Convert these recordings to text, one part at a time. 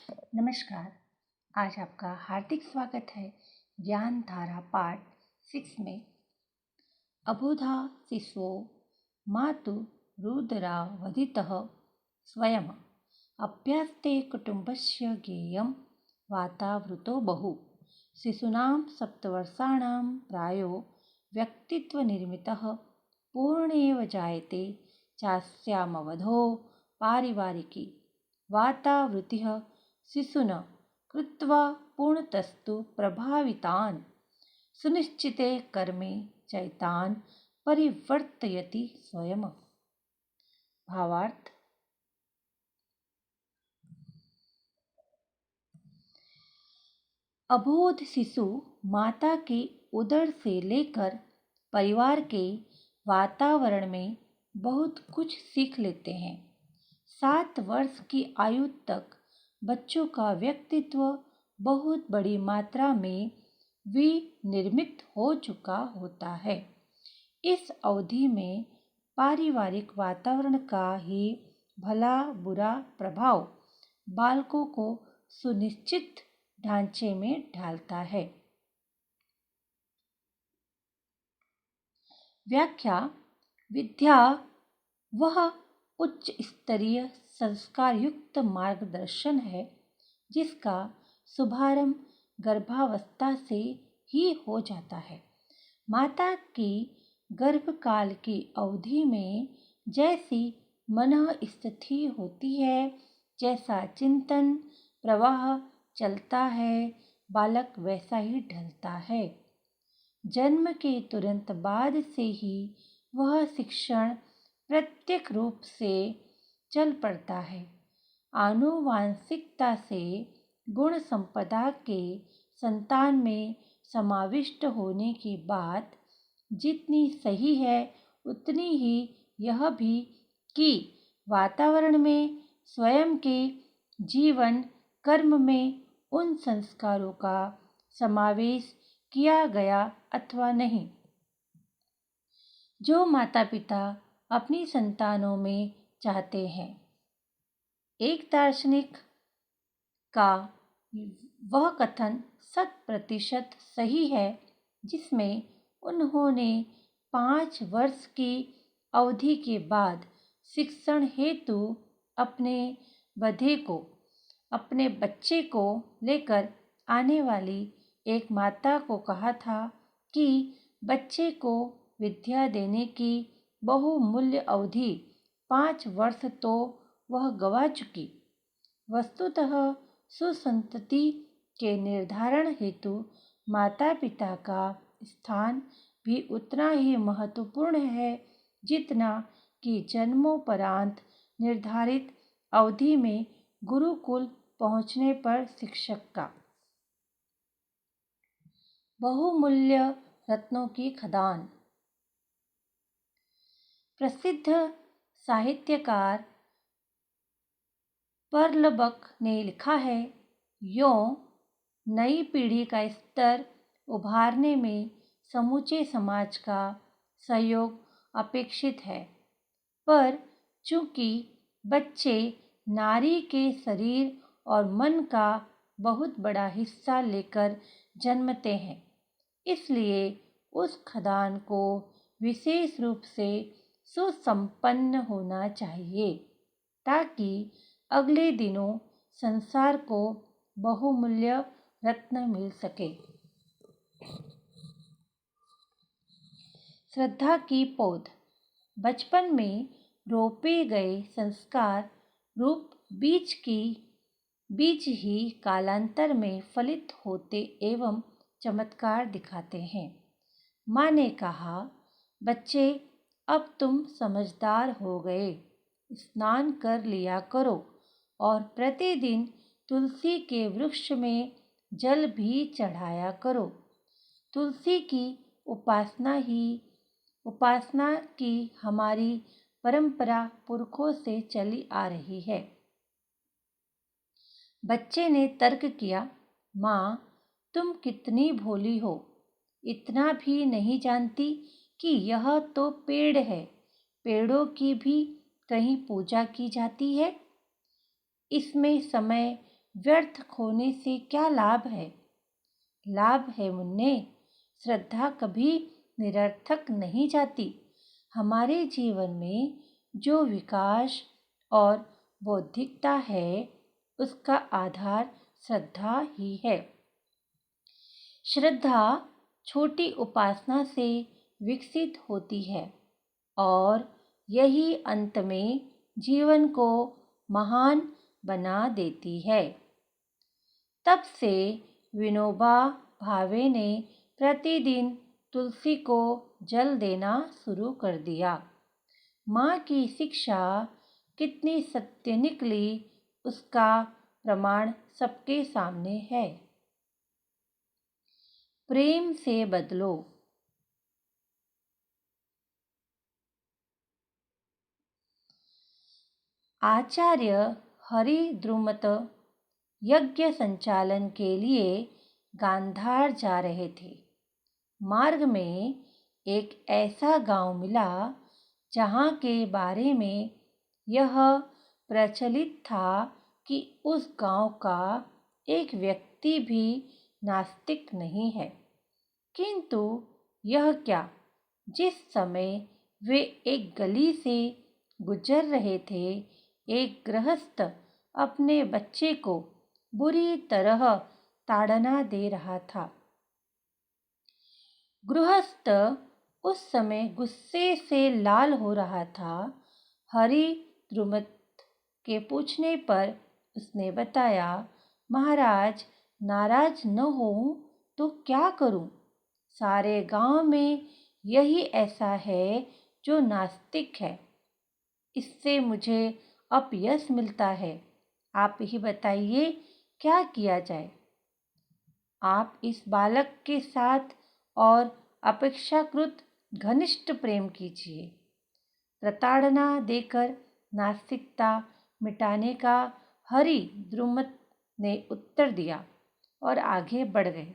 नमस्कार। आज आपका हार्दिक स्वागत है ज्ञान धारा पाठ 6 में। अबोधा शिशवो मातु रुदरा वदितः स्वयं अभ्यास्ते कुटुम्बस्य ज्ञेयं वातावृतो बहु शिशूनां सप्तवर्षाणां प्रायो व्यक्तित्वनिर्मितः पूर्णेव जायते चास्यामवधो पारिवारिकी वातावृतिः शिशुन कृत्वा पूर्णतस्तु प्रभावितान् सुनिश्चिते कर्मे चैतान् परिवर्तयति स्वयं। भावार्थ: अबोध शिशु माता के उदर से लेकर परिवार के वातावरण में बहुत कुछ सीख लेते हैं। 7 वर्ष की आयु तक बच्चों का व्यक्तित्व बहुत बड़ी मात्रा में विनिर्मित हो चुका होता है। इस अवधि में पारिवारिक वातावरण का ही भला बुरा प्रभाव बालकों को सुनिश्चित ढांचे में ढालता है। व्याख्या: विद्या वह उच्च स्तरीय संस्कार युक्त मार्गदर्शन है जिसका शुभारंभ गर्भावस्था से ही हो जाता है। माता की गर्भकाल की अवधि में जैसी मनः स्थिति होती है, जैसा चिंतन प्रवाह चलता है, बालक वैसा ही ढलता है। जन्म के तुरंत बाद से ही वह शिक्षण प्रत्यक्ष रूप से चल पड़ता है। आनुवांशिकता से गुण संपदा के संतान में समाविष्ट होने की बात जितनी सही है उतनी ही यह भी कि वातावरण में स्वयं के जीवन कर्म में उन संस्कारों का समावेश किया गया अथवा नहीं जो माता पिता अपनी संतानों में चाहते हैं। एक दार्शनिक का वह कथन 100% सही है जिसमें उन्होंने 5 वर्ष की अवधि के बाद शिक्षण हेतु अपने बच्चे को लेकर आने वाली एक माता को कहा था कि बच्चे को विद्या देने की बहुमूल्य अवधि 5 वर्ष तो वह गवा चुकी। वस्तुतः सुसंतति के निर्धारण हेतु माता पिता का स्थान भी उतना ही महत्वपूर्ण है जितना कि जन्मोपरांत निर्धारित अवधि में गुरुकुल पहुंचने पर शिक्षक का। बहुमूल्य रत्नों की खदान। प्रसिद्ध साहित्यकार पर्लबक ने लिखा है, यों नई पीढ़ी का स्तर उभारने में समूचे समाज का सहयोग अपेक्षित है, पर चूंकि बच्चे नारी के शरीर और मन का बहुत बड़ा हिस्सा लेकर जन्मते हैं, इसलिए उस खदान को विशेष रूप से सुसंपन्न होना चाहिए ताकि अगले दिनों संसार को बहुमूल्य रत्न मिल सके। श्रद्धा की पौध। बचपन में रोपे गए संस्कार रूप बीज ही कालांतर में फलित होते एवं चमत्कार दिखाते हैं। माँ ने कहा, बच्चे अब तुम समझदार हो गए, स्नान कर लिया करो और प्रतिदिन तुलसी के वृक्ष में जल भी चढ़ाया करो। तुलसी की उपासना की हमारी परंपरा पुरखों से चली आ रही है। बच्चे ने तर्क किया, माँ तुम कितनी भोली हो, इतना भी नहीं जानती कि यह तो पेड़ है, पेड़ों की भी कहीं पूजा की जाती है। इसमें समय व्यर्थ खोने से क्या लाभ है? लाभ है मुन्ने। श्रद्धा कभी निरर्थक नहीं जाती। हमारे जीवन में जो विकास और बौद्धिकता है, उसका आधार श्रद्धा ही है। श्रद्धा छोटी उपासना से विकसित होती है और यही अंत में जीवन को महान बना देती है। तब से विनोबा भावे ने प्रतिदिन तुलसी को जल देना शुरू कर दिया। माँ की शिक्षा कितनी सत्य निकली, उसका प्रमाण सबके सामने है। प्रेम से बदलो। आचार्य हरिद्रुमत यज्ञ संचालन के लिए गांधार जा रहे थे। मार्ग में एक ऐसा गांव मिला जहां के बारे में यह प्रचलित था कि उस गांव का एक व्यक्ति भी नास्तिक नहीं है। किंतु यह क्या, जिस समय वे एक गली से गुजर रहे थे, एक गृहस्थ अपने बच्चे को बुरी तरह ताड़ना दे रहा था। गृहस्थ उस समय गुस्से से लाल हो रहा था। हरिद्रुमत के पूछने पर उसने बताया, महाराज, नाराज न हो तो क्या करूं? सारे गांव में यही ऐसा है जो नास्तिक है। इससे मुझे अपयश मिलता है। आप ही बताइए क्या किया जाए? आप इस बालक के साथ और अपेक्षाकृत घनिष्ठ प्रेम कीजिए। प्रताड़ना देकर नास्तिकता मिटाने का हरिद्रुमत ने उत्तर दिया और आगे बढ़ गए।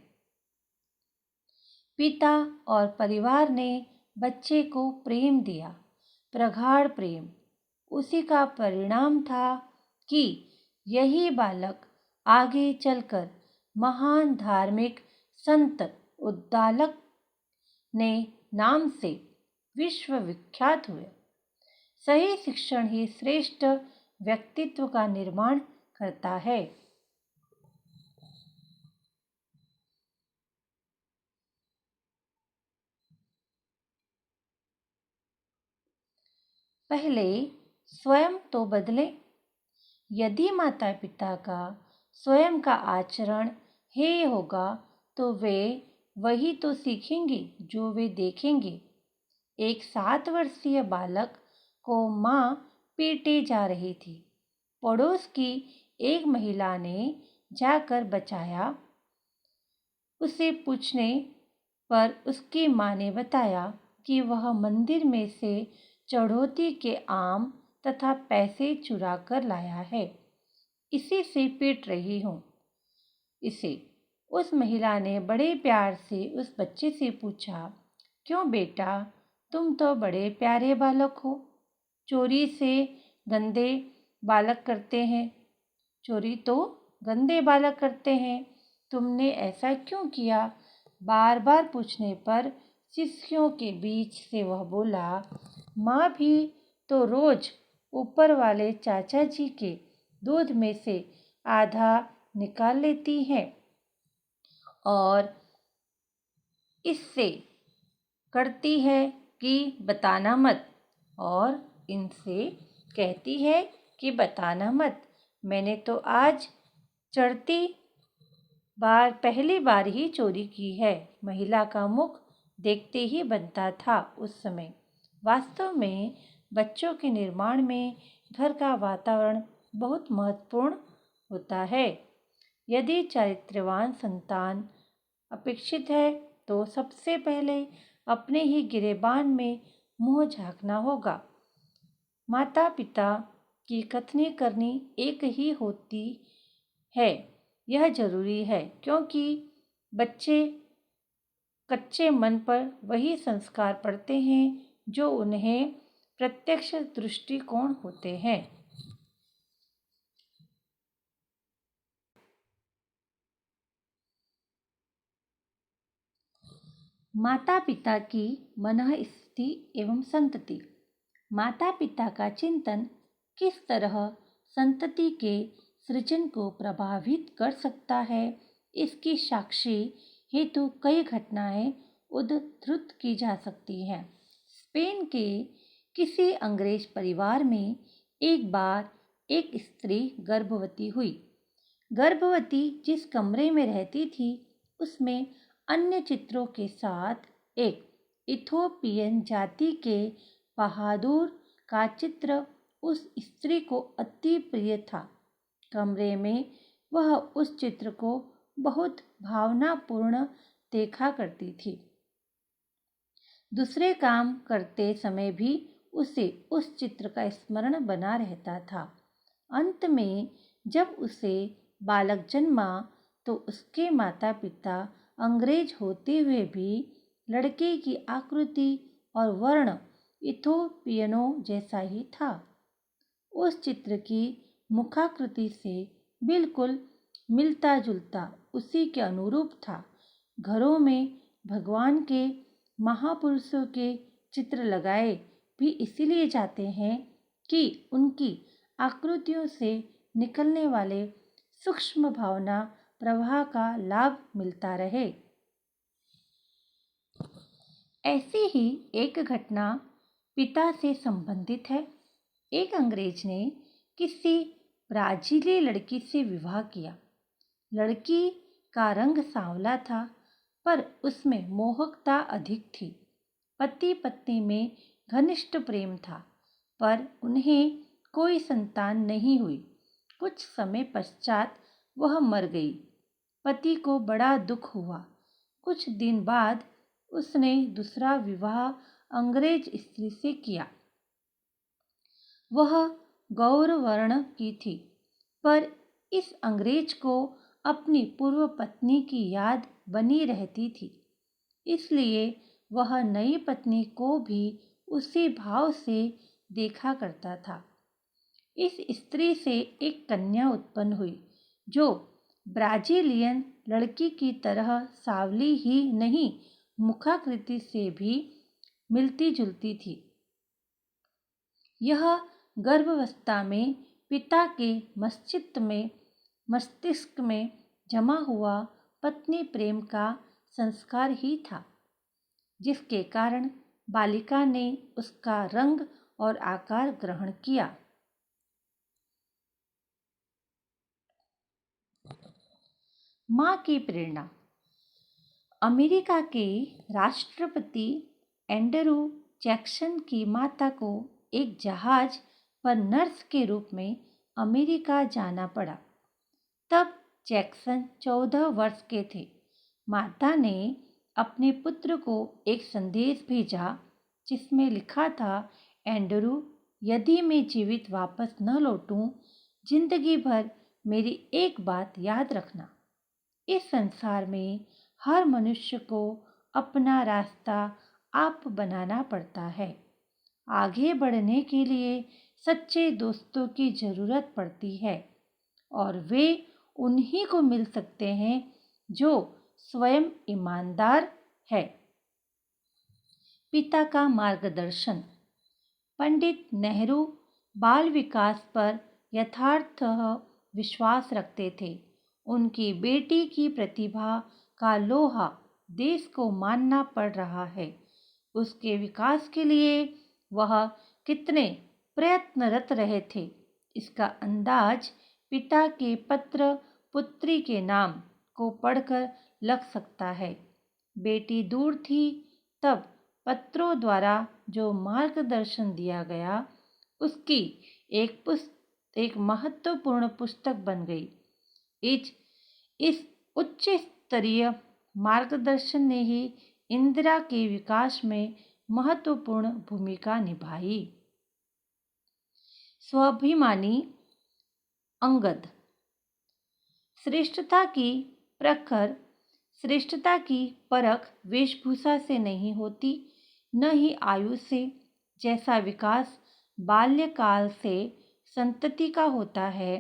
पिता और परिवार ने बच्चे को प्रेम दिया, प्रगाढ़ प्रेम। उसी का परिणाम था कि यही बालक आगे चलकर महान धार्मिक संत उद्दालक ने नाम से विश्व विख्यात हुए। सही शिक्षण ही श्रेष्ठ व्यक्तित्व का निर्माण करता है। पहले स्वयं तो बदलें। यदि माता पिता का स्वयं का आचरण हेय होगा तो वे वही तो सीखेंगे जो वे देखेंगे। एक 7 वर्षीय बालक को माँ पीटे जा रही थी। पड़ोस की एक महिला ने जाकर बचाया। उसे पूछने पर उसकी माँ ने बताया कि वह मंदिर में से चढ़ौती के आम तथा पैसे चुरा कर लाया है, इसी से पीट रही हूँ इसे। उस महिला ने बड़े प्यार से उस बच्चे से पूछा, क्यों बेटा, तुम तो बड़े प्यारे बालक हो, चोरी से गंदे बालक करते हैं, चोरी तो गंदे बालक करते हैं, तुमने ऐसा क्यों किया? बार बार पूछने पर शिष्यों के बीच से वह बोला, माँ भी तो रोज ऊपर वाले चाचा जी के दूध में से आधा निकाल लेती है और इससे करती है कि बताना मत, और इनसे कहती है कि बताना मत। मैंने तो आज चढ़ती बार पहली बार ही चोरी की है। महिला का मुख देखते ही बनता था उस समय। वास्तव में बच्चों के निर्माण में घर का वातावरण बहुत महत्वपूर्ण होता है। यदि चारित्र्यवान संतान अपेक्षित है तो सबसे पहले अपने ही गिरेबान में मुंह झाँकना होगा। माता पिता की कथनी करनी एक ही होती है, यह जरूरी है, क्योंकि बच्चे कच्चे मन पर वही संस्कार पड़ते हैं जो उन्हें प्रत्यक्ष दृष्टिकोण होते हैं। माता पिता की मनःस्थिति एवं संतति। माता पिता का चिंतन किस तरह संतति के सृजन को प्रभावित कर सकता है, इसकी साक्षी हेतु कई घटनाएं उद्धृत की जा सकती हैं। स्पेन के किसी अंग्रेज परिवार में एक बार एक स्त्री गर्भवती हुई। गर्भवती जिस कमरे में रहती थी उसमें अन्य चित्रों के साथ एक इथोपियन जाति के बहादुर का चित्र उस स्त्री को अति प्रिय था। कमरे में वह उस चित्र को बहुत भावनापूर्ण देखा करती थी। दूसरे काम करते समय भी उसे उस चित्र का स्मरण बना रहता था। अंत में जब उसे बालक जन्मा तो उसके माता पिता अंग्रेज होते हुए भी लड़के की आकृति और वर्ण इथोपियनों जैसा ही था। उस चित्र की मुखाकृति से बिल्कुल मिलता जुलता उसी के अनुरूप था। घरों में भगवान के महापुरुषों के चित्र लगाए भी इसीलिए जाते हैं कि उनकी आकृतियों से निकलने वाले सूक्ष्म भावना प्रवाह का लाभ मिलता रहे। ऐसी ही एक घटना पिता से संबंधित है। एक अंग्रेज ने किसी ब्राजीली लड़की से विवाह किया। लड़की का रंग सांवला था पर उसमें मोहकता अधिक थी। पति पत्नी में घनिष्ठ प्रेम था पर उन्हें कोई संतान नहीं हुई। कुछ समय पश्चात वह मर गई। पति को बड़ा दुख हुआ। कुछ दिन बाद उसने दूसरा विवाह अंग्रेज स्त्री से किया। वह गौर वर्ण की थी पर इस अंग्रेज को अपनी पूर्व पत्नी की याद बनी रहती थी, इसलिए वह नई पत्नी को भी उसी भाव से देखा करता था। इस स्त्री से एक कन्या उत्पन्न हुई जो ब्राजीलियन लड़की की तरह सांवली ही नहीं मुखाकृति से भी मिलती जुलती थी। यह गर्भावस्था में पिता के मस्तिष्क में जमा हुआ पत्नी प्रेम का संस्कार ही था, जिसके कारण बालिका ने उसका रंग और आकार ग्रहण किया। माँ की प्रेरणा। अमेरिका के राष्ट्रपति एंड्रू जैक्सन की माता को एक जहाज पर नर्स के रूप में अमेरिका जाना पड़ा। तब जैक्सन 14 वर्ष के थे। माता ने अपने पुत्र को एक संदेश भेजा जिसमें लिखा था, एंड्रू, यदि मैं जीवित वापस न लौटूं, जिंदगी भर मेरी एक बात याद रखना। इस संसार में हर मनुष्य को अपना रास्ता आप बनाना पड़ता है। आगे बढ़ने के लिए सच्चे दोस्तों की जरूरत पड़ती है और वे उन्हीं को मिल सकते हैं जो स्वयं ईमानदार है। पिता का मार्गदर्शन। पंडित नेहरू बाल विकास पर यथार्थतः विश्वास रखते थे। उनकी बेटी की प्रतिभा का लोहा देश को मानना पड़ रहा है। उसके विकास के लिए वह कितने प्रयत्नरत रहे थे, इसका अंदाज पिता के पत्र पुत्री के नाम को पढ़कर लग सकता है। बेटी दूर थी तब पत्रों द्वारा जो मार्गदर्शन दिया गया उसकी एक महत्वपूर्ण पुस्तक बन गई। इस उच्च स्तरीय मार्गदर्शन ने ही इंदिरा के विकास में महत्वपूर्ण भूमिका निभाई। स्वाभिमानी अंगद। श्रेष्ठता की परख वेशभूषा से नहीं होती, न ही आयु से। जैसा विकास बाल्यकाल से संतति का होता है,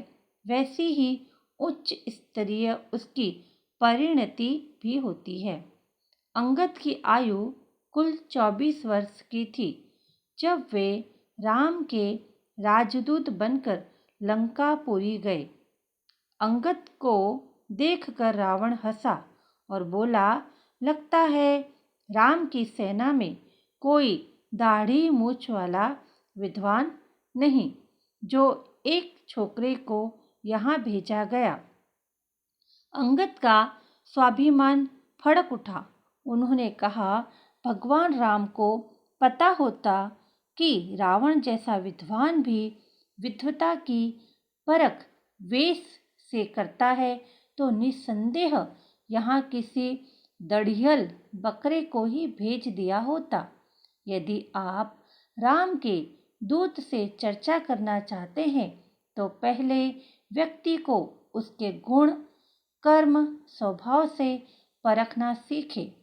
वैसी ही उच्च स्तरीय उसकी परिणति भी होती है। अंगद की आयु कुल 24 वर्ष की थी जब वे राम के राजदूत बनकर लंकापुरी गए। अंगद को देखकर रावण हंसा और बोला, लगता है राम की सेना में कोई दाढ़ी मूछ वाला विद्वान नहीं जो एक छोकरे को यहाँ भेजा गया। अंगद का स्वाभिमान फड़क उठा। उन्होंने कहा, भगवान राम को पता होता कि रावण जैसा विद्वान भी विद्वता की परख वेश से करता है तो निस्संदेह यहाँ किसी दढ़ियल बकरे को ही भेज दिया होता। यदि आप राम के दूत से चर्चा करना चाहते हैं तो पहले व्यक्ति को उसके गुण, कर्म, स्वभाव से परखना सीखे।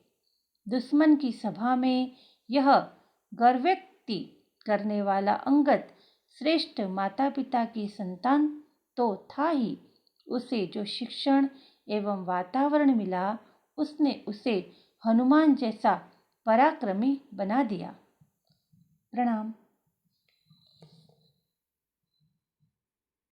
दुश्मन की सभा में यह गर्वोक्ति करने वाला अंगद श्रेष्ठ माता पिता की संतान तो था ही, उसे जो शिक्षण एवं वातावरण मिला उसने उसे हनुमान जैसा पराक्रमी बना दिया। प्रणाम।